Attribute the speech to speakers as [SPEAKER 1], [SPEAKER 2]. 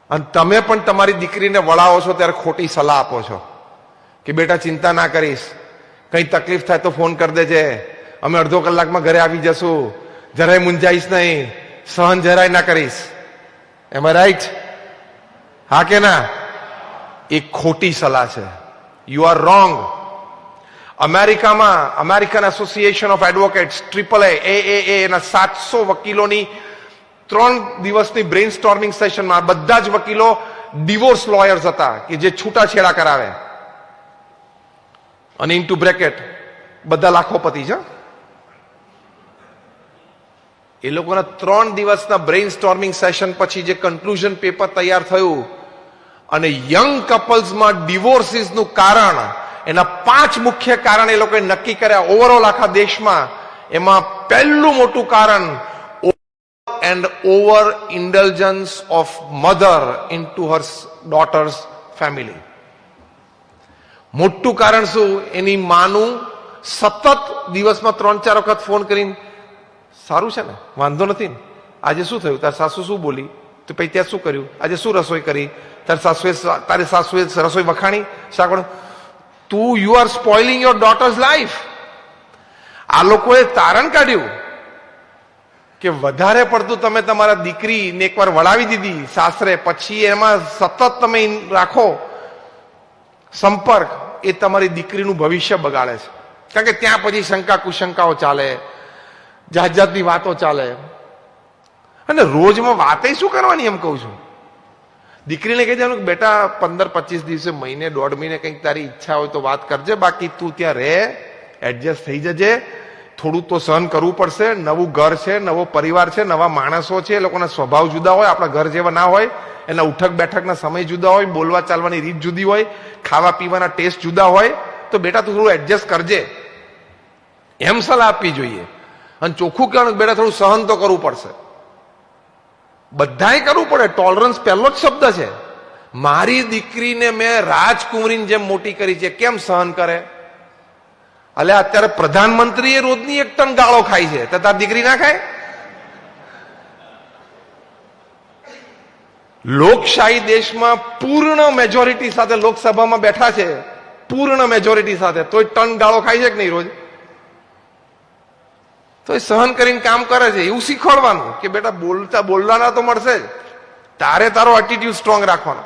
[SPEAKER 1] અને તમે પણ તમારી દીકરીને વળાવો છો ત્યારે ખોટી સલાહ આપો છો કે બેટા ચિંતા ના કરીશ, કઈ તકલીફ થાય તો ફોન કરી દેજે, અમે અડધો કલાકમાં ઘરે આવી જશું, જરાય મૂંઝાઈશ નહીં, સહન જરાય ના કરીશ. એમ રાઈટ? હા કે ના? એ ખોટી સલાહ છે. You are wrong. અમેરિકામાં American association of advocates AAA એના 700 વકીલોની 3 દિવસની બ્રેઇન સ્ટોર્મિંગ સેશનમાં બધા જ વકીલો ડિવોર્સ લોયર્સ હતા કે જે છૂટાછેડા કરાવે, અને ઇન્ટુ બ્રેકેટ બધા લાખોપતિ છે. એ લોકોના 3 દિવસના બ્રેઇન સ્ટોર્મિંગ સેશન પછી જે કન્ક્લુઝન પેપર તૈયાર થયું અને યંગ કપલ્સમાં ડિવોર્સિસનું કારણ, એના 5 મુખ્ય કારણ એ લોકોએ નક્કી કર્યા ઓવરઓલ આખા દેશમાં. એમાં પહેલું મોટું કારણ and over indulgence of mother into her daughter's family. મોટું કારણ શું? એની માનું સતત દિવસમાં 3-4 વખત ફોન કરીને, સારું છે ને, વાંધો નથી ને, આજે શું થયું, તારી સાસુ શું બોલી, તો પછી ત્યાં શું કર્યું, આજે શું રસોઈ કરી, તારી સાસુએ રસોઈ વખાણી, શાક. તું you are spoiling your daughter's life. આ લોકોએ તારણ કાઢ્યું કે વધારે પડતું તમે તમારા દીકરીને એકવાર વળાવી દીધી સાસરે, પછી એમાં સતત તમે રાખો સંપર્ક, એ તમારી દીકરીનું ભવિષ્ય બગાડે છે. કારણ કે ત્યાં પછી શંકા કુશંકાઓ ચાલે, જાત જાતની વાતો ચાલે, અને રોજમાં વાતે શું કરવાની એમ કહું છું. દીકરીને કહી દેવાનું કે બેટા 15-25 દિવસે, મહિને 1.5 મહિને કંઈક તારી ઈચ્છા હોય તો વાત કરજે, બાકી તું ત્યાં રહે, એડજસ્ટ થઈ જજે, થોડું તો સહન કરવું પડશે. નવું ઘર છે, નવો પરિવાર છે, નવા માણસો છે, એ લોકોના સ્વભાવ જુદા હોય, આપણા ઘર જેવા ના હોય, એના ઉઠક બેઠકના સમય જુદા હોય, બોલવા ચાલવાની રીત જુદી હોય, ખાવા પીવાના ટેસ્ટ જુદા હોય, તો બેટા તું થોડું એડજસ્ટ કરજે, એમ સલાહ આપવી જોઈએ. અને ચોખ્ખું કહેવાનું બેટા થોડું સહન તો કરવું પડશે. બધાએ કરવું પડે. ટોલરન્સ પહેલો જ શબ્દ છે. મારી દીકરીને મેં રાજકુંવરીની જેમ મોટી કરી છે, કેમ સહન કરે? અલે અત્યારે પ્રધાનમંત્રી રોજની 1 ટન ગાળો ખાય છે, તો તાર દીકરી ના ખાય? લોકશાહી દેશમાં પૂર્ણ મેજોરિટી સાથે લોકસભામાં બેઠા છે, પૂર્ણ મેજોરિટી સાથે, તોય ટન ગાળો ખાય છે કે નહીં રોજ? તો એ સહન કરીને કામ કરે છે. એવું શીખવાડવાનું કે બેટા બોલવાના તો મળશે જ, તારે તારો એટીટ્યુડ સ્ટ્રોંગ રાખવાનો.